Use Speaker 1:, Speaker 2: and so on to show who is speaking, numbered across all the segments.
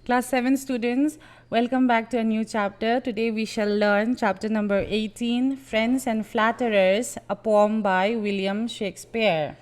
Speaker 1: Class 7 students, welcome back to a new chapter. Today we shall learn chapter number 18, Friends and Flatterers, a poem by William Shakespeare.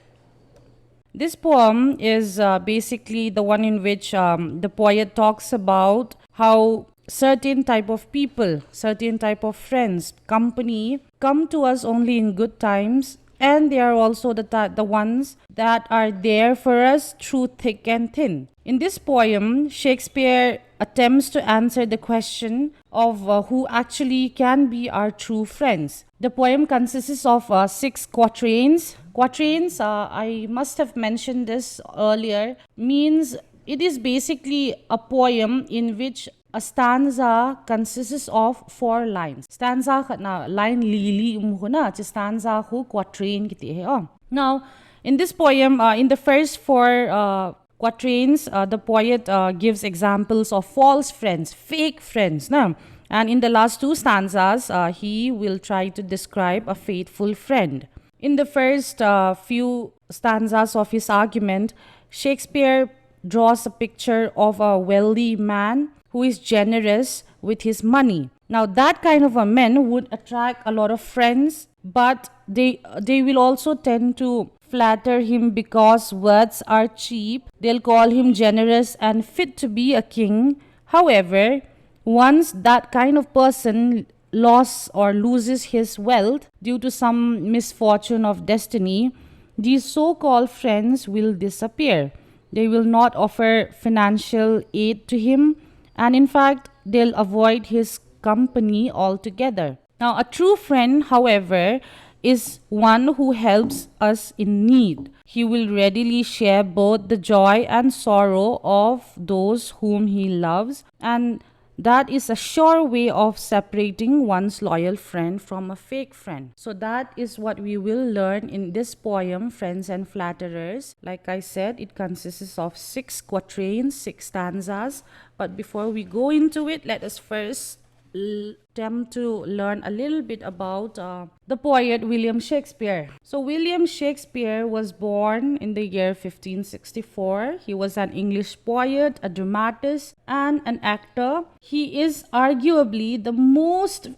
Speaker 1: This poem is basically the one in which the poet talks about how certain type of people, certain type of friends, company come to us only in good times, and they are also the ones that are there for us through thick and thin. In this poem, Shakespeare attempts to answer the question of who actually can be our true friends. The poem consists of 6 quatrains. Quatrains, I must have mentioned this earlier, means it is basically a poem in which a stanza consists of 4 lines. Stanza na line lili umhuna, stanza hu quatrain kiti hai. Now, in this poem, in the first 4 quatrains, the poet gives examples of false friends, fake friends. Na? And in the last 2 stanzas, he will try to describe a faithful friend. In the first few stanzas of his argument, Shakespeare draws a picture of a wealthy man who is generous with his money. Now, that kind of a man would attract a lot of friends, but they will also tend to flatter him because words are cheap. They'll call him generous and fit to be a king. However, once that kind of person loses his wealth due to some misfortune of destiny, these so-called friends will disappear. They will not offer financial aid to him, and in fact, they'll avoid his company altogether. Now, a true friend, however, is one who helps us in need. He will readily share both the joy and sorrow of those whom he loves, and that is a sure way of separating one's loyal friend from a fake friend. So that is what we will learn in this poem, Friends and Flatterers. Like I said, it consists of 6 quatrains, 6 stanzas. But before we go into it, let us first attempt to learn a little bit about the poet William Shakespeare. So William Shakespeare was born in the year 1564. He was an English poet, a dramatist, and an actor. He is arguably the most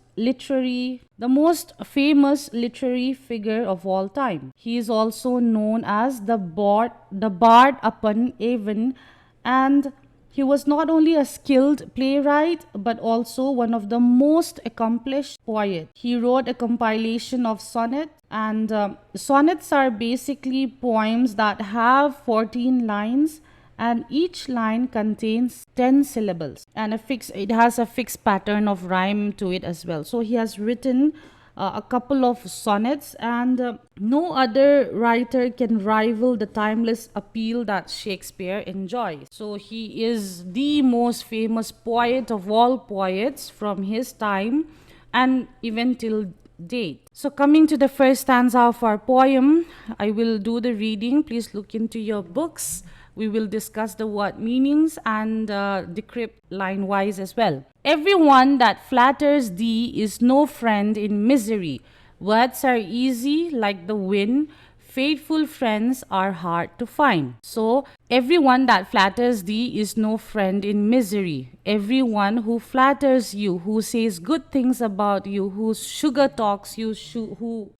Speaker 1: famous literary figure of all time. He is also known as the Bard upon Avon, and he was not only a skilled playwright but also one of the most accomplished poets. He wrote a compilation of sonnets, and sonnets are basically poems that have 14 lines, and each line contains 10 syllables, and it has a fixed pattern of rhyme to it as well. So he has written a couple of sonnets, and no other writer can rival the timeless appeal that Shakespeare enjoys. So he is the most famous poet of all poets from his time and even till date. So coming to the first stanza of our poem, I will do the reading. Please look into your books. We will discuss the word meanings and decrypt line wise as well. Everyone that flatters thee is no friend in misery. Words are easy like the wind. Faithful friends are hard to find. So, everyone that flatters thee is no friend in misery. Everyone who flatters you, who says good things about you, who sugar talks you,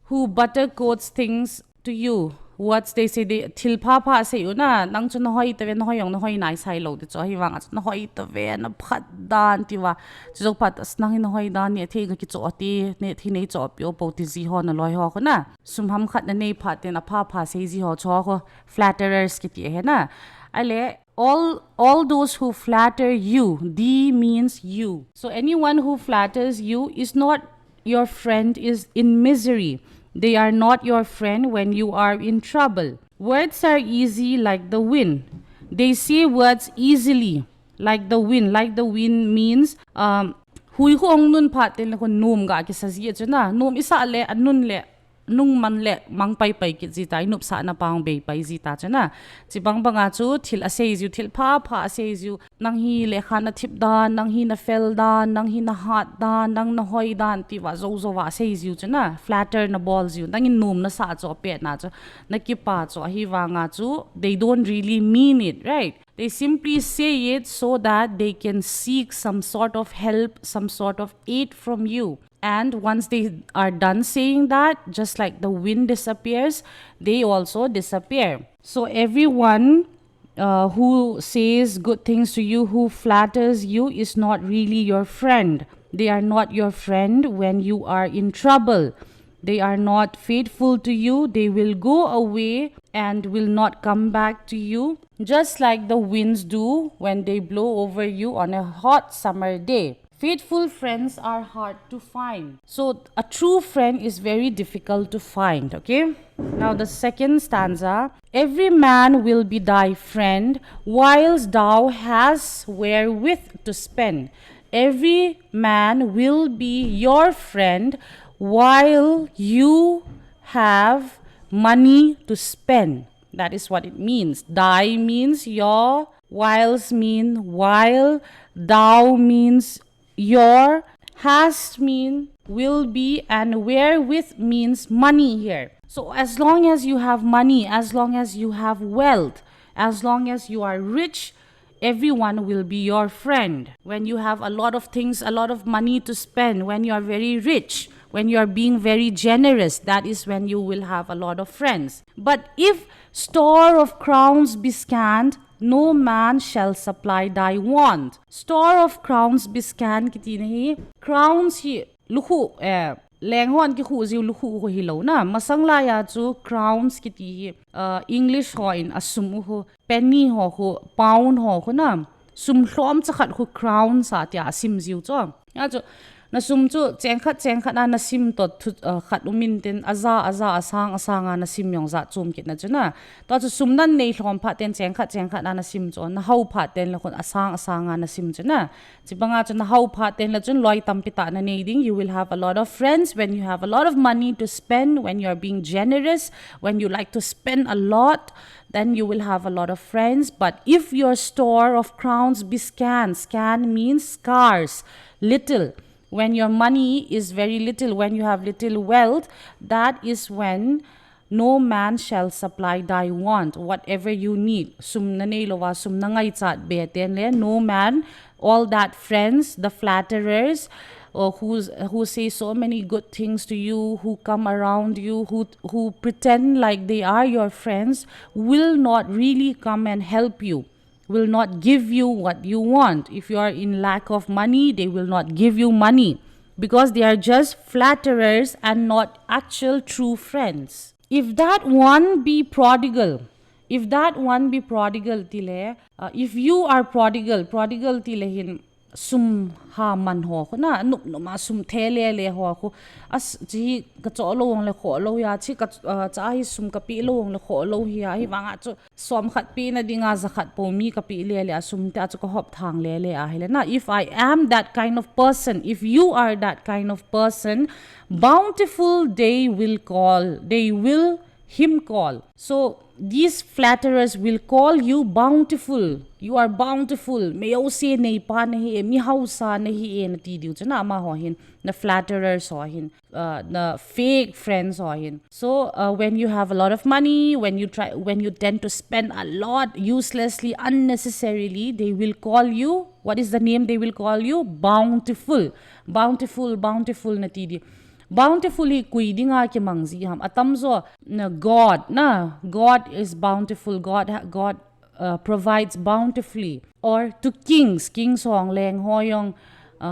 Speaker 1: who butter coats things to you. What they say, they til papa say una nang chu nohoi te no hoyong no hoi nai sai lo de cho hi wang no hoi te ve na phat dan ti wa chu pat as nang no hoi dan ne the ki cho ti ne thi nei cho pyo po ti ji ho na loi ho ko na sum ham khat na nei phat te na papa say ji ho cho ko flatterers ki ti he na ale all those who flatter you, thee means you. So anyone who flatters you is not your friend, is in misery. They are not your friend when you are in trouble. Words are easy like the wind. They say words easily like the wind. Like the wind means hui hong nun pat ten ko nom ga ki sa ji chuna nom isa le anun le nung man le mang pai pai ki ji tai nup sa na pang be pai ji ta chana chi bang banga chu thil ase ju thil pha ase ju nang hi le khana thip dan nang hi na fel dan nang hi na hat dan nang na hoi dan ti wa zo wa ase ju chana flatter na balls ju nang in num na sa cho pe na cho na ki pa cho hi wanga chu they don't really mean it, right? They simply say it so that they can seek some sort of help, some sort of aid from you. And once they are done saying that, just like the wind disappears, they also disappear. So everyone who says good things to you, who flatters you, is not really your friend. They are not your friend when you are in trouble. They are not faithful to you. They will go away and will not come back to you, just like the winds do when they blow over you on a hot summer day. Faithful friends are hard to find. So, a true friend is very difficult to find, okay? Now, the second stanza. Every man will be thy friend, whilst thou hast wherewith to spend. Every man will be your friend while you have money to spend. That is what it means. Thy means your, whilst mean while, thou means your, hast mean will be, and wherewith means money here. So as long as you have money, as long as you have wealth, as long as you are rich, everyone will be your friend. When you have a lot of things, a lot of money to spend, when you are very rich, when you are being very generous, that is when you will have a lot of friends. But if store of crowns be scant, no man shall supply thy want. Store of crowns be scant kiti nahi. Crowns hi luhu lenghon ki khu ziu luhu ho hilo na masangla ya chu crowns kiti English ho in asum ho penny ho pound ho na sum hlom chakhat ho crown sa tia sim ziu cho ya chu na sum chu chengkhat na sim to khat umin ten aza asang na sim yong za chum kit na chuna to chu sum nan nei hlom pha ten chengkhat na sim cho na hau pha ten la khon asang na sim chuna chibanga chu na hau pha ten la chun loi tam pita na nei ding. You will have a lot of friends when you have a lot of money to spend, when you are being generous, when you like to spend a lot, then you will have a lot of friends. But if your store of crowns be scant means scarce, little. When your money is very little, when you have little wealth, that is when no man shall supply thy want, whatever you need. No man, all that friends, the flatterers, or who say so many good things to you, who come around you, who pretend like they are your friends, will not really come and help you, will not give you what you want. If you are in lack of money, they will not give you money, because they are just flatterers and not actual true friends. If that one be prodigal, tile, if you are prodigal tile hin sum ha man ho na nup no ma sum thele le ho ko as ji ka cholo wong le kho lo ya chi ka cha hi sum ka pi lo wong le kho lo hi ya hi wanga chu som khat pi na dinga za khat po mi ka pi le le sum ta chu ko hop thang le le a hele na. If I am that kind of person, if you are that kind of person, bountiful they will him call. So these flatterers will call you bountiful. You are bountiful. Mayo se nei pa nahi mi hausa nahi na ti diu chana ma ho hin na flatterers ho hin na fake friends ho hin. So when you have a lot of money, when you tend to spend a lot uselessly, unnecessarily, they will call you, what is the name they will call you? Bountiful na ti diu. Bountifully kuidinga ke mangzi ham atamzo na God is bountiful. God provides bountifully. Or to kings hong leng hoyong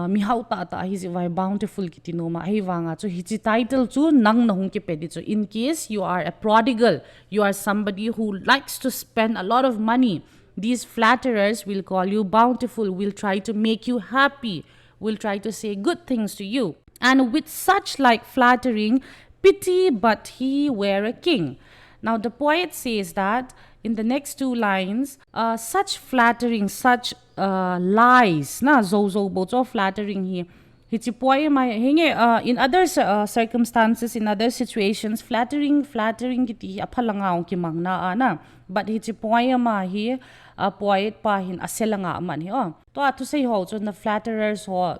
Speaker 1: mi hau ta hi vai bountiful kitinoma hi wanga chu hi title chu nang na hung ke pedi chu. In case you are a prodigal, you are somebody who likes to spend a lot of money, these flatterers will call you bountiful, will try to make you happy, will try to say good things to you. And with such like flattering, pity but he were a king. Now the poet says that in the next two lines, such flattering, such lies, na zo bozo flattering here. Poem in other circumstances, in other situations, flattering kiti aphalangaw ki mangna ana. But poem here, poet pa hin aselanga man hi. To atu say ho chun the flatterers ho,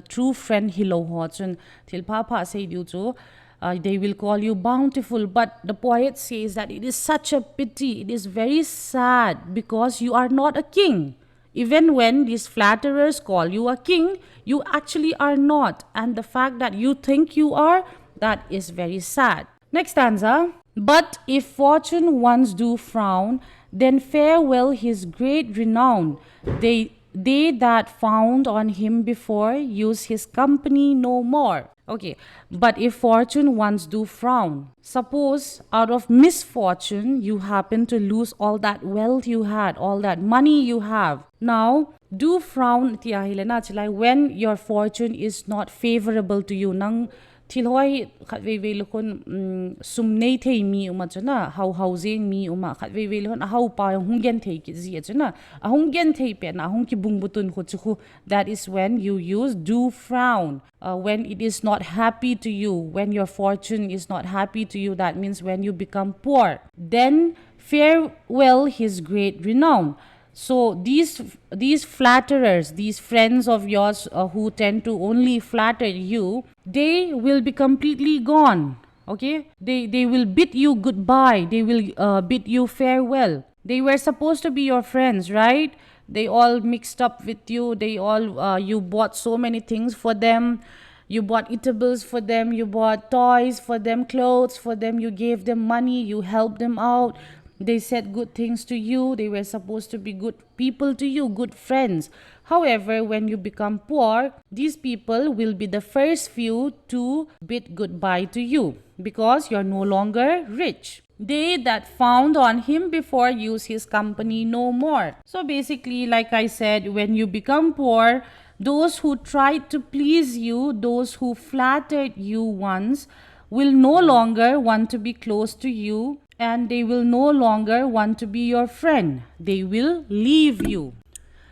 Speaker 1: true friend hilo ho chun thilpa pha say diu chu They will call you bountiful. But the poet says that it is such a pity, it is very sad because you are not a king. Even when these flatterers call you a king, you actually are not. And the fact that you think you are, that is very sad. Next stanza. But if fortune once do frown, then farewell his great renown. They that found on him before use his company no more. Okay, but if fortune once do frown, suppose out of misfortune you happen to lose all that wealth you had, all that money you have. Now, do frown like when your fortune is not favorable to you. Nang tilhoi khatwei wei lokon sumnei thei mi uma chana how zeng mi uma khatwei wei lokon how pa hungen thei ki ji chana hungen thei pe na hung ki bungbutun khu chu. That is when you use do frown. When it is not happy to you, when your fortune is not happy to you, that means when you become poor. Then farewell his great renown. So these flatterers, these friends of yours who tend to only flatter you, they will be completely gone. Okay, they will bid you goodbye. They will bid you farewell. They were supposed to be your friends, right? They all mixed up with you. They all you bought so many things for them. You bought eatables for them. You bought toys for them, clothes for them. You gave them money. You helped them out. They said good things to you. They were supposed to be good people to you, good friends. However, when you become poor, these people will be the first few to bid goodbye to you because you're no longer rich. They that found on him before use his company no more. So basically, like I said, when you become poor, those who tried to please you, those who flattered you once, will no longer want to be close to you, and they will no longer want to be your friend. They will leave you.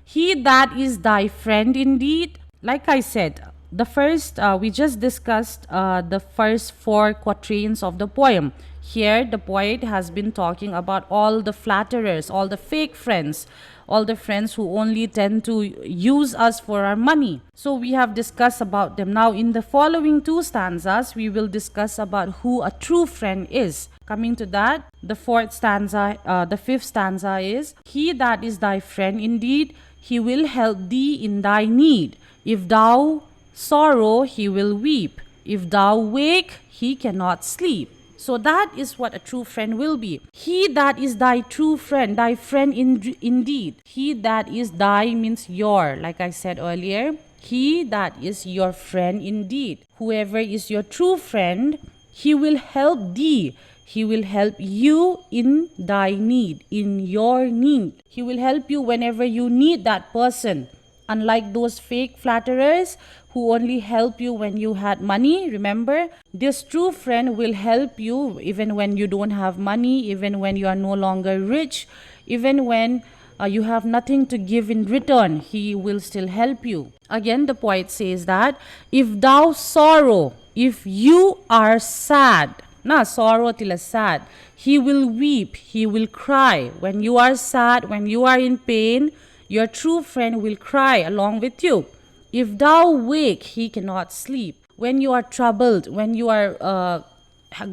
Speaker 1: He that is thy friend indeed, like I said, the first, we just discussed the first 4 quatrains of the poem. Here, the poet has been talking about all the flatterers, all the fake friends, all the friends who only tend to use us for our money. So we have discussed about them. Now, in the following 2 stanzas, we will discuss about who a true friend is. Coming to that, the 4th stanza, the 5th stanza is, he that is thy friend indeed, he will help thee in thy need. If thou sorrow, he will weep. If thou wake, he cannot sleep. So that is what a true friend will be. He that is thy true friend, thy friend indeed. He that is thy means your, like I said earlier. He that is your friend indeed. Whoever is your true friend, he will help thee. He will help you in thy need, in your need. He will help you whenever you need that person. Unlike those fake flatterers who only help you when you had money, remember, this true friend will help you even when you don't have money, even when you are no longer rich, even when you have nothing to give in return. He will still help you. Again, the poet says that if thou sorrow, if you are sad, sorrow till sad, he will weep, he will cry. When you are sad, when you are in pain, your true friend will cry along with you. If thou wake, he cannot sleep. When you are troubled, when you are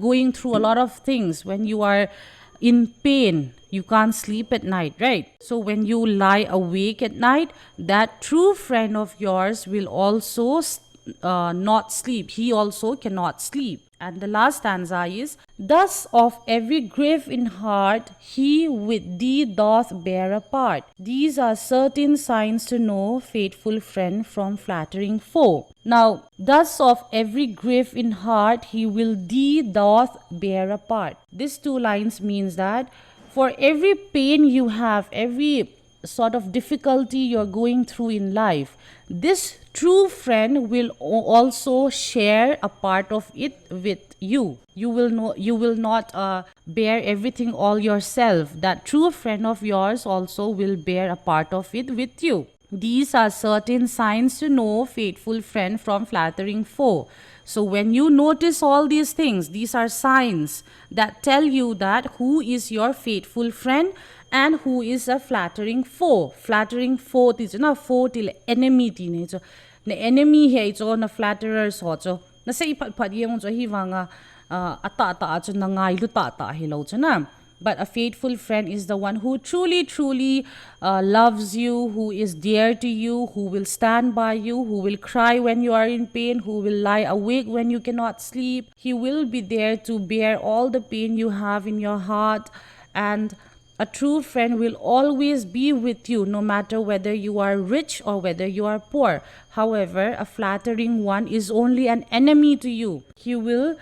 Speaker 1: going through a lot of things, when you are in pain, you can't sleep at night, right? So when you lie awake at night, that true friend of yours will also not sleep. He also cannot sleep. And the last stanza is, thus of every grief in heart, he with thee doth bear apart. These are certain signs to know faithful friend from flattering foe. Now, thus of every grief in heart, he will thee doth bear apart. These 2 lines means that for every pain you have, every sort of difficulty you're going through in life, this true friend will also share a part of it with you. You will not bear everything all yourself. That true friend of yours also will bear a part of it with you. These are certain signs to know faithful friend from flattering foe. So when you notice all these things, these are signs that tell you that who is your faithful friend and who is a flattering foe. Flattering foe is not foe till enemy teenager. The enemy here is on a flatterer so na say phat phat yeng cho hi wanga ata chu na ngai lu ta hi lo chana. But a faithful friend is the one who truly loves you, who is dear to you, who will stand by you, who will cry when you are in pain, who will lie awake when you cannot sleep. He will be there to bear all the pain you have in your heart. And a true friend will always be with you, no matter whether you are rich or whether you are poor. However, a flattering one is only an enemy to you. He will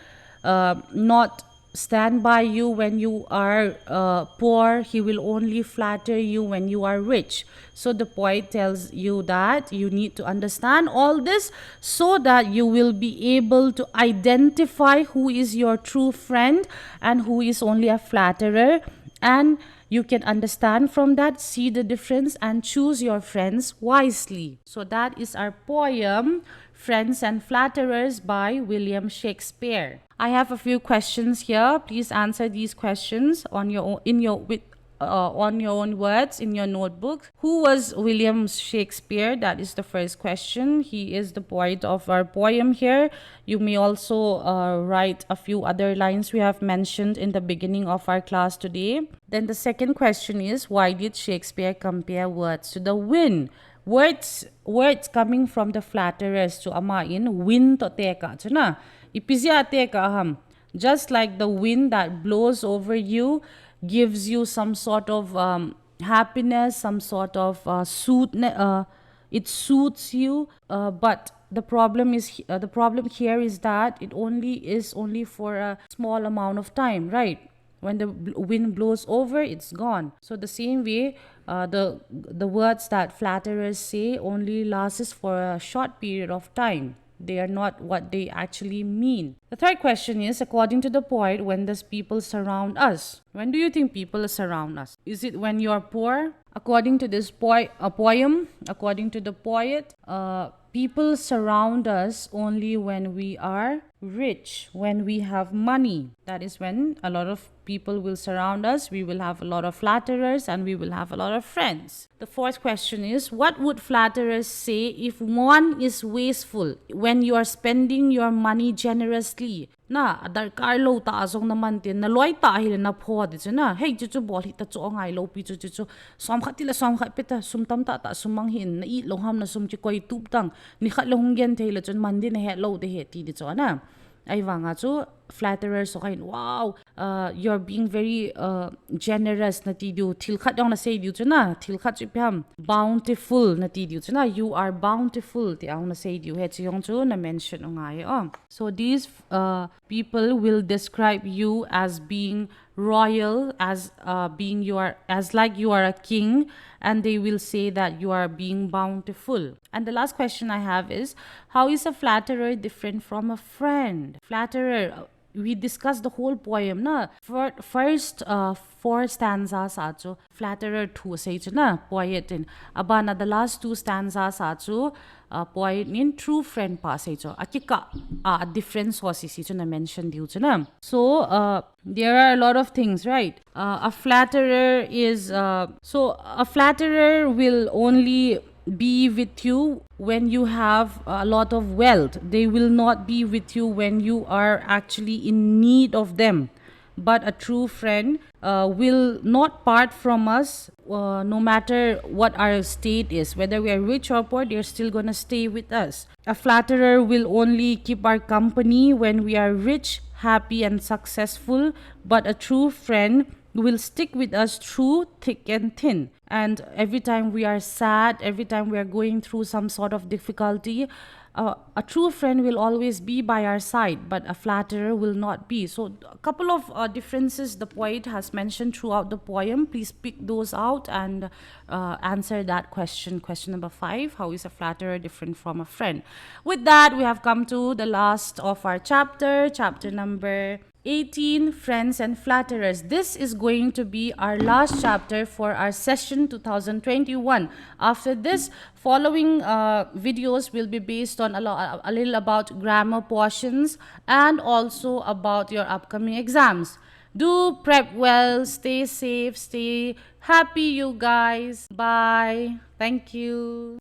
Speaker 1: not stand by you when you are poor. He will only flatter you when you are rich. So the poet tells you that you need to understand all this so that you will be able to identify who is your true friend and who is only a flatterer, and you can understand from that, see the difference, and choose your friends wisely. So that is our poem, Friends and Flatterers by William Shakespeare. I have a few questions here. Please answer these questions on your own, on your own words in your notebook. Who was William Shakespeare? That is the first question. He is the poet of our poem here. You may also write a few other lines we have mentioned in the beginning of our class today. Then the second question is, why did Shakespeare compare words to the wind? Words coming from the flatterers to amain wind to teka chuna ipizia teka ham, just like the wind that blows over you gives you some sort of happiness, some sort of it suits you, but the problem here is that it is only for a small amount of time, right? When the wind blows over, it's gone. So the same way, the words that flatterers say only lasts for a short period of time. They are not what they actually mean. The third question is, according to the poet, when does people surround us? When do you think people surround us? Is it when you are poor? According to this poem, according to the poet, people surround us only when we are rich, when we have money. That is when a lot of people will surround us. We will have a lot of flatterers and we will have a lot of friends. The fourth question is, what would flatterers say if one is wasteful? When you are spending your money generously, na darkar lo ta azong naman tin na loy ta hi na pho di chuna hey chu bol hi ta chu ngai lo pi chu som khatila som khat peta sum tam ta sumang hin na I lo ham na sum chi koi tup tang ni khat lo hungen theila chun mandi na he lo de he ti di chona ai wanga chu flatterer so kain wow, you're being very generous na ti du thil khat dong na say du chuna thil khat chu pyam bountiful na ti du chuna you are bountiful ti ang na say du he chiyong chu na mention ngai so these people will describe you as being royal, as being as like you are a king, and they will say that you are being bountiful. And the last question I have is, how is a flatterer different from a friend? Flatterer, we discussed the whole poem na for first 4 stanzas acho flatterer thu say na poet in abana the last 2 stanzas acho poet in true friend pa say cho akika a difference was si na mention diu na. So there are a lot of things, right? A flatterer is a flatterer will only be with you when you have a lot of wealth. They will not be with you when you are actually in need of them. But a true friend will not part from us no matter what our state is. Whether we are rich or poor, they're still gonna stay with us. A flatterer will only keep our company when we are rich, happy and successful. But a true friend will stick with us through thick and thin. And every time we are sad, every time we are going through some sort of difficulty, a true friend will always be by our side, but a flatterer will not be. So a couple of differences the poet has mentioned throughout the poem. Please pick those out and answer that question. Question number 5, how is a flatterer different from a friend? With that, we have come to the last of our chapter number 18, Friends and Flatterers. This is going to be our last chapter for our session 2021. After this, following videos will be based on a little about grammar portions and also about your upcoming exams. Do prep well, stay safe, stay happy, you guys. Bye. Thank you.